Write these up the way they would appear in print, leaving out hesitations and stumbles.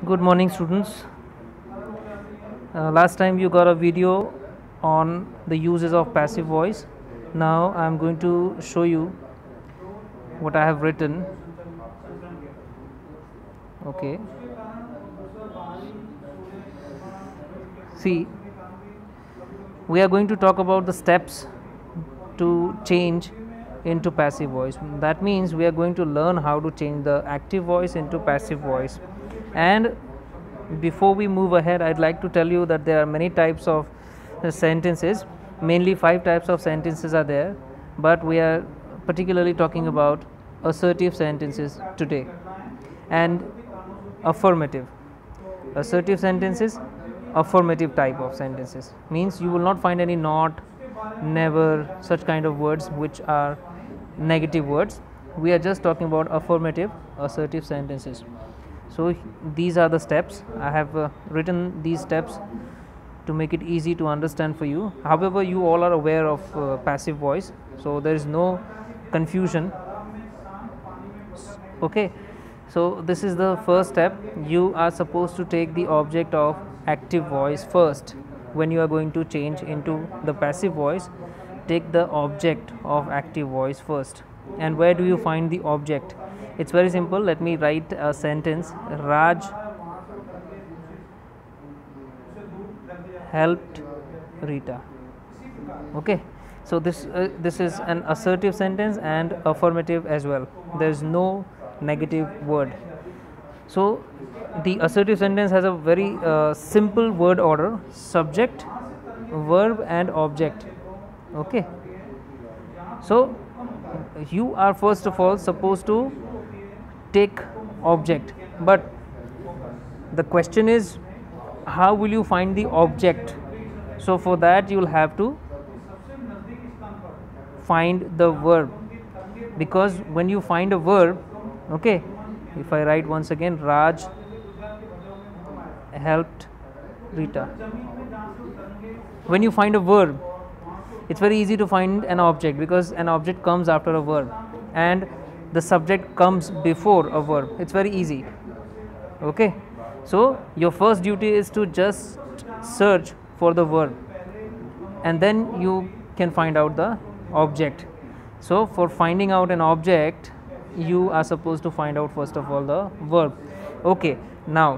Good morning, students. Last time you got a video on the uses of passive voice. Now I am going to show you what I have written. Okay. See, we are going to talk about the steps to change into passive voice. That means we are going to learn how to change the active voice into passive voice. And before we move ahead, I'd like to tell you that there are many types of sentences. Mainly 5 types of sentences are there, but we are particularly talking about assertive sentences today and affirmative. Assertive sentences, affirmative type of sentences, means you will not find any not, never, such kind of words which are negative words. We are just talking about affirmative, assertive sentences. So these are the steps. I have written these steps to make it easy to understand for you. However, you all are aware of passive voice, so there is no confusion. Okay, so this is the first step. You are supposed to take the object of active voice first. When you are going to change into the passive voice, take the object of active voice first. And where do you find the object? It's very simple. Let me write a sentence. Raj helped Rita. Okay, so this is an assertive sentence and affirmative as well. There is no negative word. So the assertive sentence has a very simple word order: subject, verb and object. Okay, so you are first of all supposed to take object, but the question is, how will you find the object? So for that you will have to find the verb, because when you find a verb, okay, if I write once again, Raj helped Rita. When you find a verb, it's very easy to find an object, because an object comes after a verb and the subject comes before a verb. It's very easy. Okay, so your first duty is to just search for the verb, and then you can find out the object. So for finding out an object, you are supposed to find out first of all the verb. Okay, now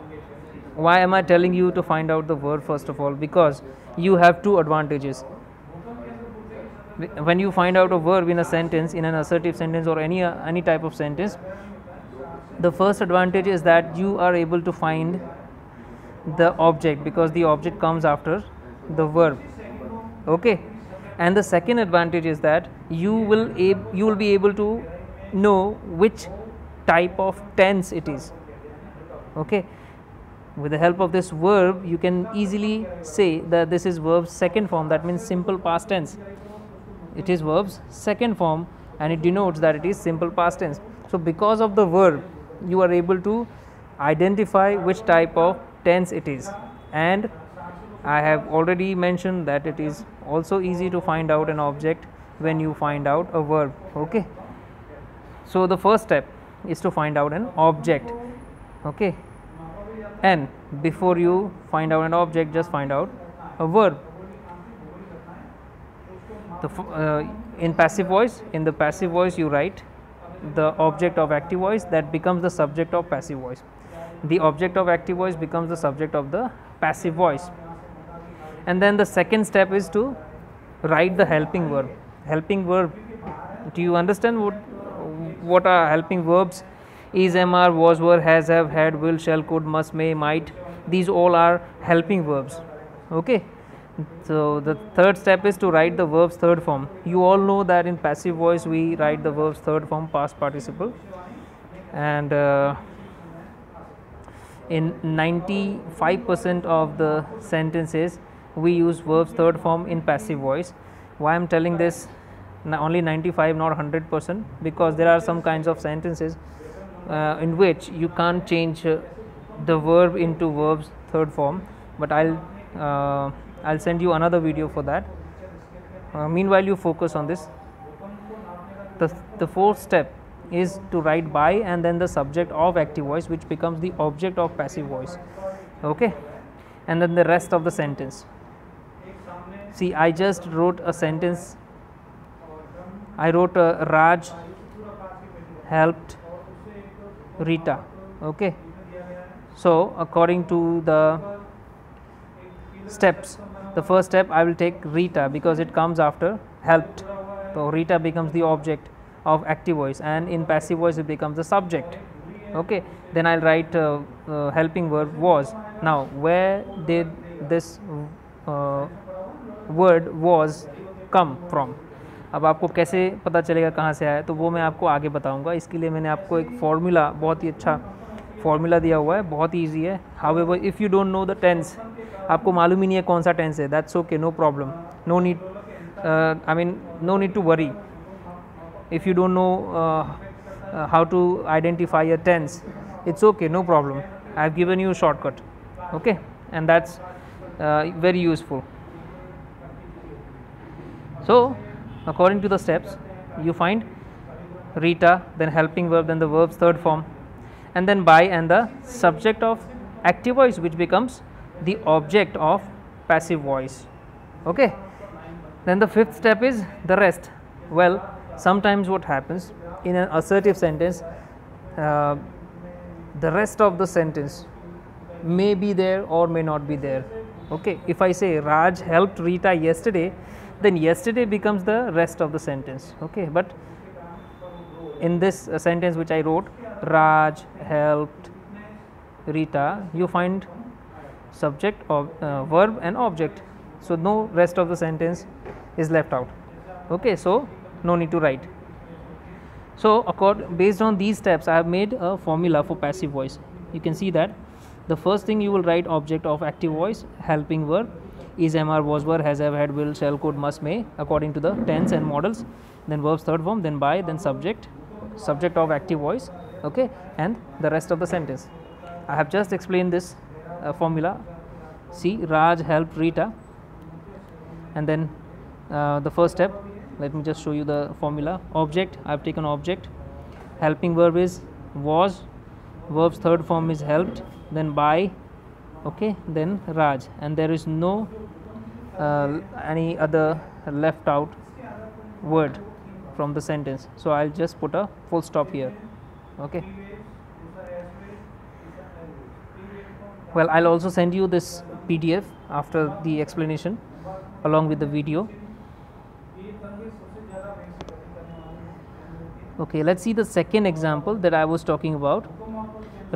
why am I telling you to find out the verb first of all? Because you have 2 advantages. When you find out a verb in a sentence, in an assertive sentence or any type of sentence, the first advantage is that you are able to find the object, because the object comes after the verb. Okay, and the second advantage is that you will be able to know which type of tense it is. Okay, with the help of this verb you can easily say that this is verb's second form. That means simple past tense. It is verb's second form and it denotes that it is simple past tense. So because of the verb you are able to identify which type of tense it is, and I have already mentioned that it is also easy to find out an object when you find out a verb. Okay, so the first step is to find out an object. Okay, and before you find out an object, just find out a verb. In passive voice, in the passive voice you write the object of active voice, that becomes the subject of passive voice. The object of active voice becomes the subject of the passive voice. And then the second step is to write the helping verb. Helping verb, do you understand what are helping verbs? Is, am, are, was, were, has, have, had, will, shall, could, must, may, might. These all are helping verbs. Okay, so the third step is to write the verb's third form. You all know that in passive voice we write the verb's third form, past participle, and in 95% of the sentences we use verb's third form in passive voice. Why I am telling this only 95, not 100%? Because there are some kinds of sentences in which you can't change the verb into verb's third form, but I'll send you another video for that. Meanwhile you focus on this. The fourth step is to write by and then the subject of active voice, which becomes the object of passive voice. Okay, and then the rest of the sentence. See, I just wrote a sentence. I wrote Raj helped Rita. Okay, so according to the steps, the first step I will take Rita because it comes after helped. So Rita becomes the object of active voice, and in passive voice it becomes the subject. Okay, then I'll write helping verb was. Now where did this word was come from? अब आपको कैसे पता चलेगा कहाँ से आया, तो वो मैं आपको आगे बताऊंगा. इसके लिए मैंने आपको एक फॉर्मूला, बहुत ही अच्छा फॉर्मूला दिया हुआ है, बहुत ही ईजी है. However if you don't know the tense, आपको मालूम ही नहीं है कौन सा टेंस है, that's okay, no problem, no need, I mean no need to worry. If you don't know how to identify a tense, it's okay, no problem. I have given you a shortcut, okay, and that's very useful. So according to the steps, you find Rita, then helping verb, then the verb's third form, and then by and the subject of active voice, which becomes the object of passive voice. Okay, then the fifth step is the rest. Well, sometimes what happens in an assertive sentence, the rest of the sentence may be there or may not be there. Okay, if I say Raj helped Rita yesterday, then yesterday becomes the rest of the sentence. Okay, but in this sentence which I wrote, Raj helped Rita, you find subject of verb and object, so no rest of the sentence is left out. Okay, so no need to write. So based on these steps, I have made a formula for passive voice. You can see that the first thing you will write object of active voice, helping verb, is, MR, was, were, has, have, had, will, shall, could, must, may, according to the tense and models. Then verbs third form, then by, then subject of active voice. Okay, and the rest of the sentence. I have just explained this formula. See, Raj helped Rita, and then the first step, let me just show you the formula. Object, I have taken object, helping verb is was, verb's third form is helped, then by, okay, then Raj, and there is no any other left out word from the sentence, so I'll just put a full stop here. Okay, well, I'll also send you this PDF after the explanation along with the video. Okay, let's see the second example that I was talking about.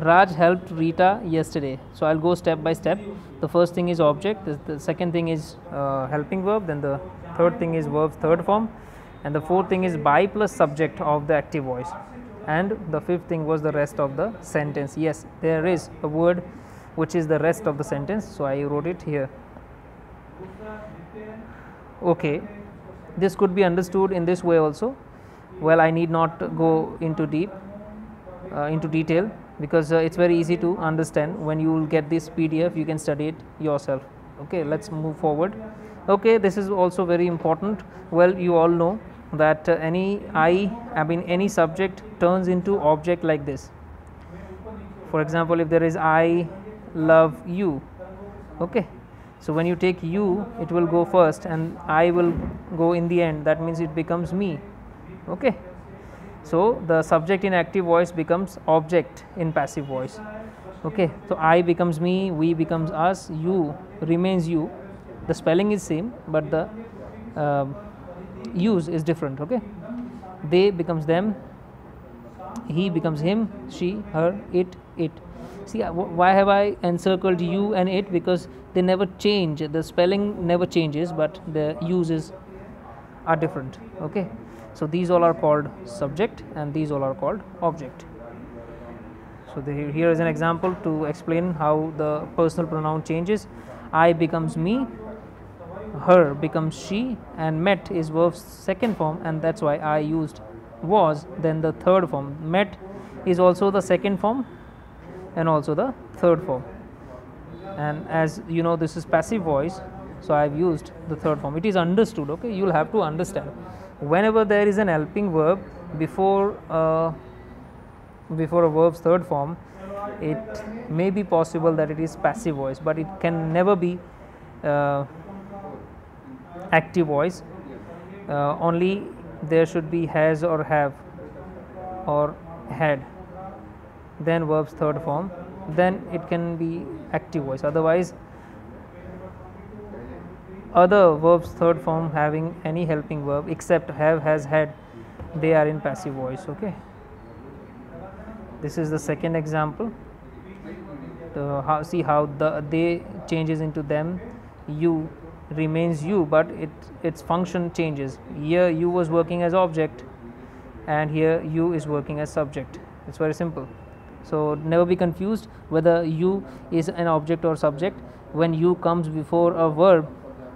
Raj helped Rita yesterday. So I'll go step by step. The first thing is object, the second thing is helping verb, then the third thing is verb's third form, and the fourth thing is by plus subject of the active voice, and the fifth thing was the rest of the sentence. Yes, there is a word which is the rest of the sentence, so I wrote it here. Okay, this could be understood in this way also. Well, I need not go into detail because it's very easy to understand. When you will get this PDF, you can study it yourself. Okay, let's move forward. Okay, this is also very important. Well, you all know that any subject turns into object like this. For example, if there is I love you, okay, so when you take you, it will go first and I will go in the end. That means it becomes me. Okay, so the subject in active voice becomes object in passive voice. Okay, so I becomes me, we becomes us, you remains you. The spelling is same, but the use is different. Okay, they becomes them, he becomes him, she, her, it. See, why have I encircled you and it? Because they never change, the spelling never changes, but the uses are different. Okay, so these all are called subject and these all are called object. So here is an example to explain how the personal pronoun changes. I becomes me, her becomes she, and met is verb's second form, and that's why I used was, then the third form. Met is also the second form and also the third form, and as you know, this is passive voice, so I have used the third form. It is understood. Okay, you will have to understand, whenever there is an helping verb, before before a verb's third form, it may be possible that it is passive voice, but it can never be active voice. Only there should be has or have or had, then verb's third form, then it can be active voice. Otherwise, other verbs third form having any helping verb except have, has, had, they are in passive voice. Okay, this is the second example. See how the they changes into them, you remains you, but its function changes. Here you was working as object, and here you is working as subject. It's very simple. So never be confused whether you is an object or subject. When you comes before a verb,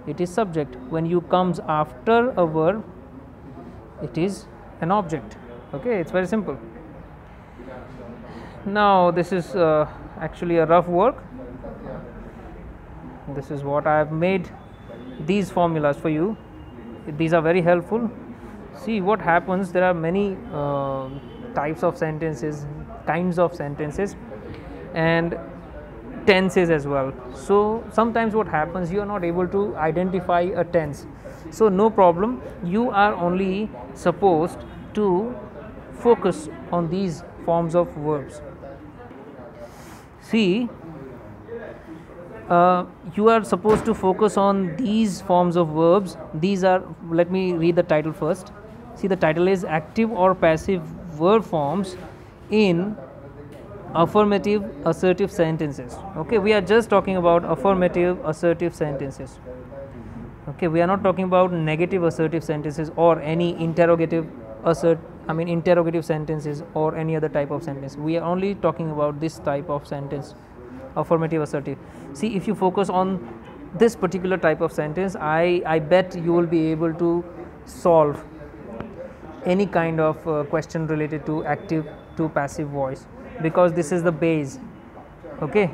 it is subject. When you comes after a verb, it is an object. Okay, it's very simple. Now this is actually a rough work. This is what I have made these formulas for you. These are very helpful. See what happens. There are many types of sentences, kinds of sentences, and tenses as well. So sometimes what happens, you are not able to identify a tense. So no problem, you are only supposed to focus on these forms of verbs. See, you are supposed to focus on these forms of verbs. These are, let me read the title first. See, the title is active or passive verb forms in affirmative assertive sentences. Okay, we are just talking about affirmative assertive sentences. Okay, we are not talking about negative assertive sentences or any interrogative interrogative sentences or any other type of sentence. We are only talking about this type of sentence, affirmative assertive. See, if you focus on this particular type of sentence, I bet you will be able to solve any kind of question related to active to passive voice, because this is the base. Okay,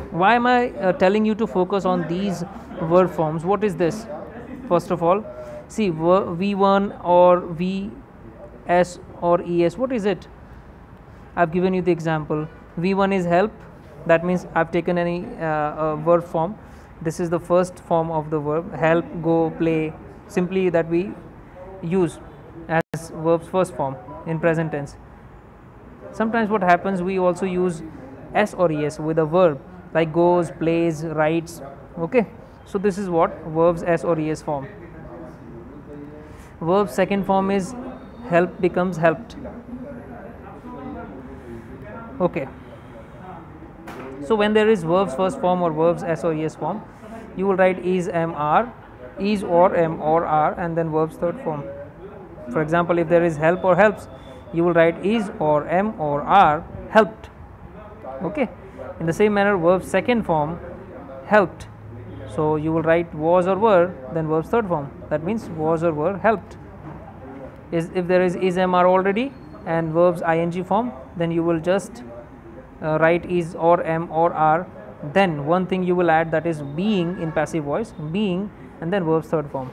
why am I telling you to focus on these verb forms? What is this? First of all, see, V1 or VS or ES, what is it? I've given you the example. V1 is help, that means I've taken any verb form. This is the first form of the verb, help, go, play, simply that we use as verb's first form in present tense. Sometimes what happens, we also use S or ES with a verb like goes, plays, writes. Okay, so this is what verbs S or ES form. Verb's second form is help becomes helped. Okay, so when there is verbs first form or verbs S or ES form, you will write is, am, are, is or am or are, and then verbs third form. For example, if there is help or helps, you will write is or am or are helped. Okay, in the same manner, verbs second form helped, so you will write was or were, then verbs third form, that means was or were helped. If there is, am, are already and verbs ing form, then you will just write is or am or are, then one thing you will add, that is being in passive voice, being, and then verbs third form.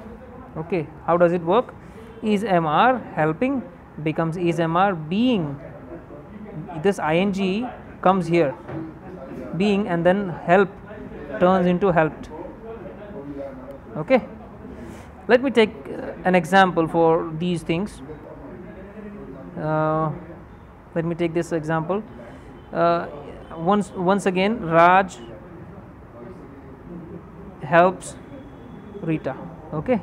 Okay, how does it work? Is, am, are helping becomes is, am, are being. This ing comes here, being, and then help turns into helped. Okay, let me take an example for these things. Let me take this example. Once again, Raj helps Rita. Okay,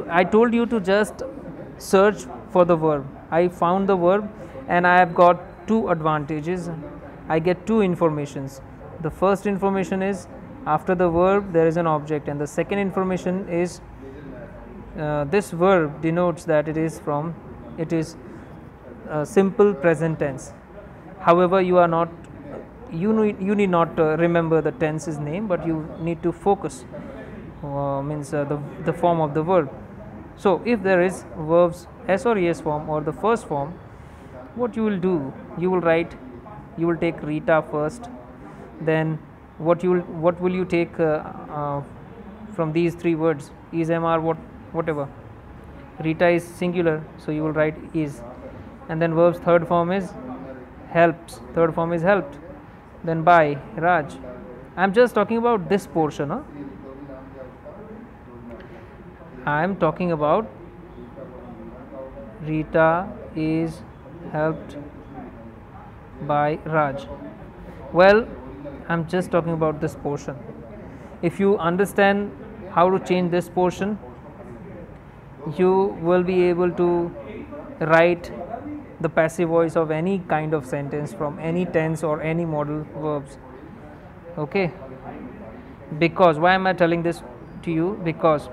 I told you to just search for the verb. I found the verb and I have got two advantages. I get two informations. The first information is after the verb there is an object, and the second information is this verb denotes that it is simple present tense. However, you need not remember the tense's name, but you need to focus the form of the verb. So if there is verbs S or ES form or the first form, what you will do, you will take Rita first, then what will you take from these three words, is, am, are, what whatever. Rita is singular, so you will write is. And then verbs third form is helps, third form is helped. Then by Raj. I am just talking about this portion. Huh? I am talking about Rita is helped by Raj. Well, I am just talking about this portion. If you understand how to change this portion, you will be able to write the passive voice of any kind of sentence from any tense or any modal verbs. Okay, because why am I telling this to you? Because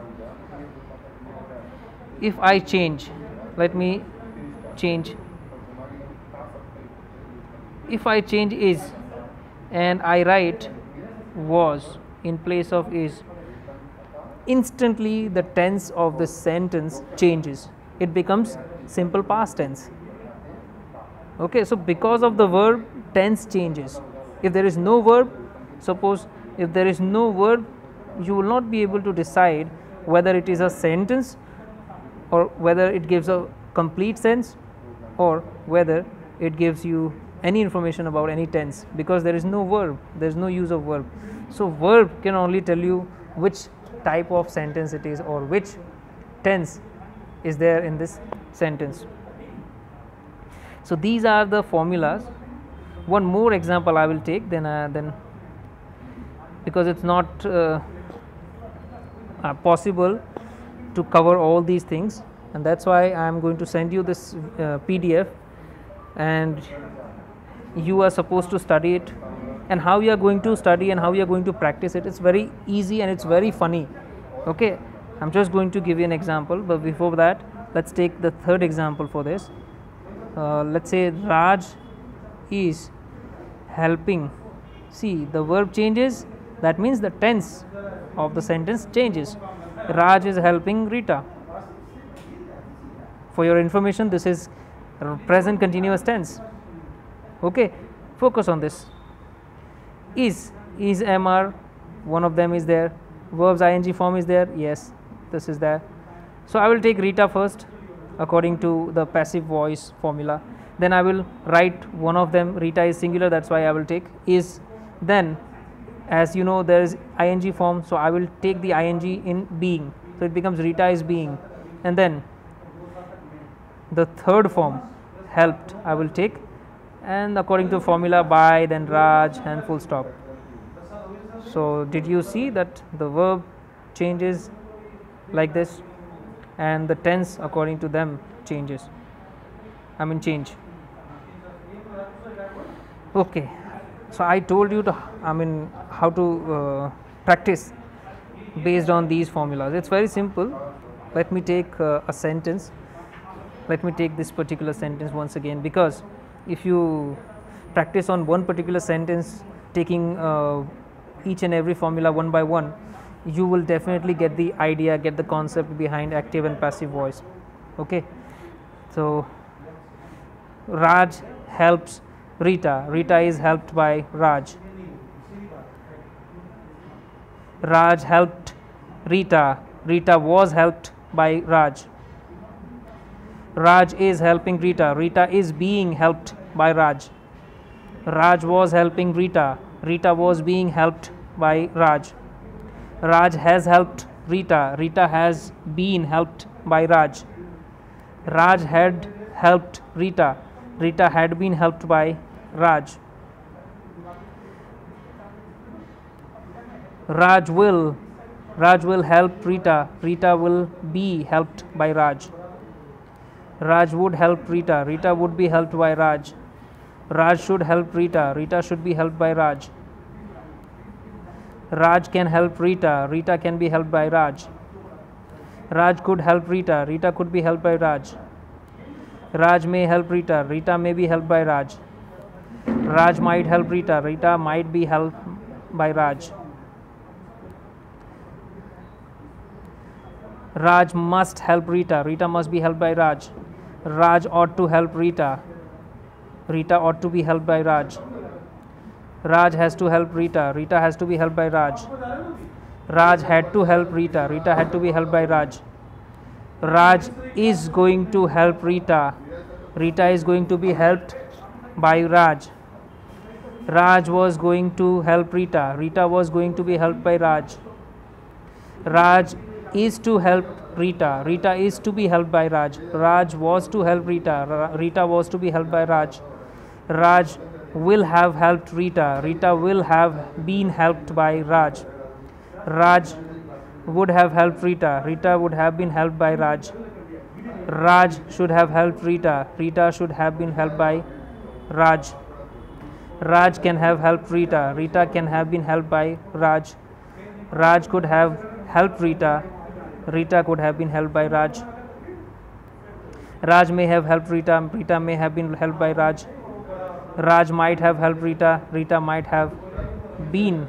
if I change, let me change, if I change is and I write was in place of is, instantly the tense of the sentence changes. It becomes simple past tense. Okay, so because of the verb, tense changes. If there is no verb, suppose if there is no verb, you will not be able to decide whether it is a sentence or whether it gives a complete sense or whether it gives you any information about any tense, because there is no verb, there is no use of verb. So verb can only tell you which type of sentence it is or which tense is there in this sentence. So these are the formulas. One more example I will take, then because it's not possible to cover all these things, and that's why I am going to send you this PDF, and you are supposed to study it. And how you are going to study and how you are going to practice it, it's very easy and it's very funny. Okay, I'm just going to give you an example, but before that, let's take the third example for this. Let's say Raj is helping. See, the verb changes, that means the tense of the sentence changes. Raj is helping Rita. For your information, this is present continuous tense. Okay, focus on this. Is MR, one of them is there. Verbs ing form is there, yes, this is there. So I will take Rita first according to the passive voice formula. Then I will write one of them. Rita is singular, that's why I will take is. Then, as you know, there is ing form, so I will take the ing in being, so it becomes Rita is being. And then the third form helped I will take, and according to formula by, then Raj, and full stop. So did you see that the verb changes like this and the tense according to them changes, change. Okay, so I told you to how to practice based on these formulas. It's very simple. Let me take a sentence. Let me take this particular sentence once again, because if you practice on one particular sentence, taking each and every formula one by one, you will definitely get the idea, get the concept behind active and passive voice. Okay, so Raj helps Rita. Rita is helped by Raj. Raj helped Rita. Rita was helped by Raj. Raj is helping Rita. Rita is being helped by Raj. Raj was helping Rita. Rita was being helped by Raj. Raj has helped Rita. Rita has been helped by Raj. Raj had helped Rita. Rita had been helped by Raj. Raj will help Rita. Rita will be helped by Raj. Raj would help Rita. Rita would be helped by Raj. Raj should help Rita. Rita should be helped by Raj. Raj can help Rita. Rita can be helped by Raj. Raj could help Rita. Rita could be helped by Raj. Raj may help Rita. Rita may be helped by Raj. Raj might help Rita. Rita might be helped by Raj. Raj must help Rita. Rita must be helped by Raj. Raj ought to help Rita. Rita ought to be helped by Raj. Raj has to help Rita. Rita has to be helped by Raj. Raj had to help Rita. Rita had to be helped by Raj. Raj is going to help Rita. Rita is going to be helped by Raj. Raj was going to help Rita. Rita was going to be helped by Raj. Raj is to help Rita. Rita is to be helped by Raj. Raj was to help Rita. Rita was to be helped by Raj. Raj will have helped Rita. Rita will have been helped by Raj. Raj would have helped Rita. Rita would have been helped by Raj. Raj should have helped Rita. Rita should have been helped by Raj. Raj can have helped Rita. Rita can have been helped by Raj. Raj could have helped Rita. Rita could have been helped by Raj. Raj may have helped Rita. Rita may have been helped by Raj. Raj might have helped Rita. Rita might have been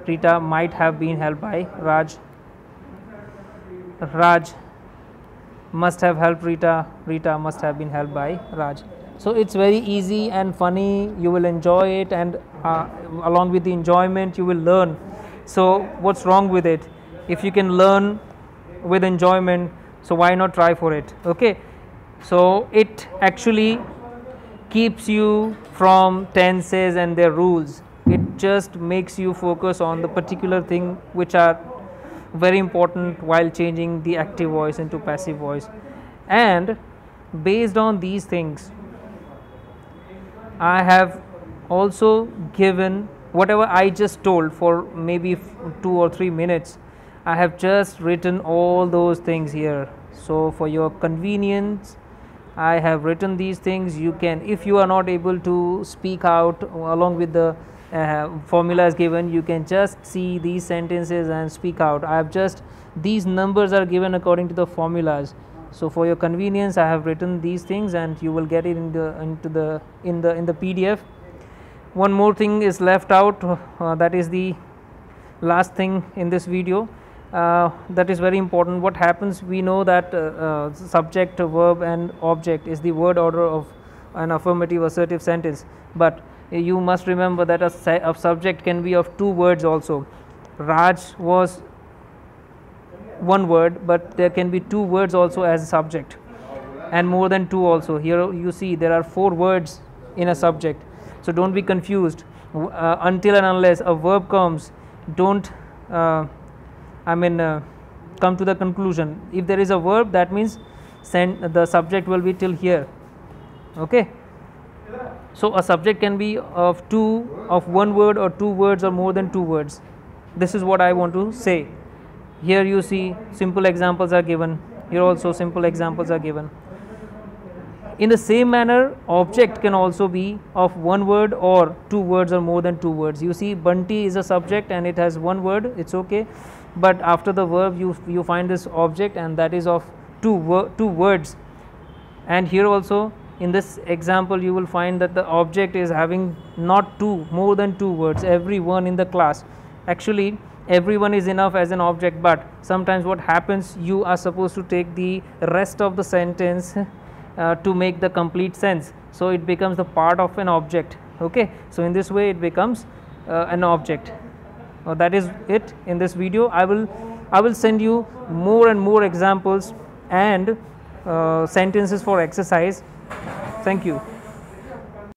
Rita might have been helped by Raj. Raj must have helped Rita. Rita must have been helped by Raj. So it's very easy and funny. You will enjoy it, and along with the enjoyment you will learn. So what's wrong with it? If you can learn with enjoyment, so why not try for it? Okay, so it actually keeps you from tenses and their rules. It just makes you focus on the particular thing which are very important while changing the active voice into passive voice. And based on these things, I have also given whatever I just told for maybe 2 or 3 minutes. I have just written all those things here. So for your convenience, I have written these things. You can, if you are not able to speak out along with the formulas given, you can just see these sentences and speak out. I have just, these numbers are given according to the formulas. So for your convenience, I have written these things, and you will get it in the PDF. One more thing is left out. That is the last thing in this video. That is very important. What happens? We know that subject, verb, and object is the word order of an affirmative assertive sentence. But you must remember that a subject can be of 2 words also. Raj was 1 word, but there can be 2 words also as a subject, and more than 2 also. Here you see there are 4 words in a subject. So don't be confused. Until and unless a verb comes, don't come to the conclusion. If there is a verb, that means the subject will be till here. Okay. So a subject can be of 1 word or 2 words or more than 2 words. This is what I want to say. Here you see simple examples are given. Here also simple examples are given. In the same manner, object can also be of 1 word or 2 words or more than 2 words. You see, Bunty is a subject and it has 1 word. It's okay. But after the verb, you find this object, and that is of 2 words. And here also, in this example, you will find that the object is having not 2, more than 2 words. Everyone in the class. Actually, everyone is enough as an object, but sometimes what happens, you are supposed to take the rest of the sentence to make the complete sense. So it becomes the part of an object. Okay. So in this way, it becomes an object. That is it in this video. I will send you more and more examples and sentences for exercise. Thank you.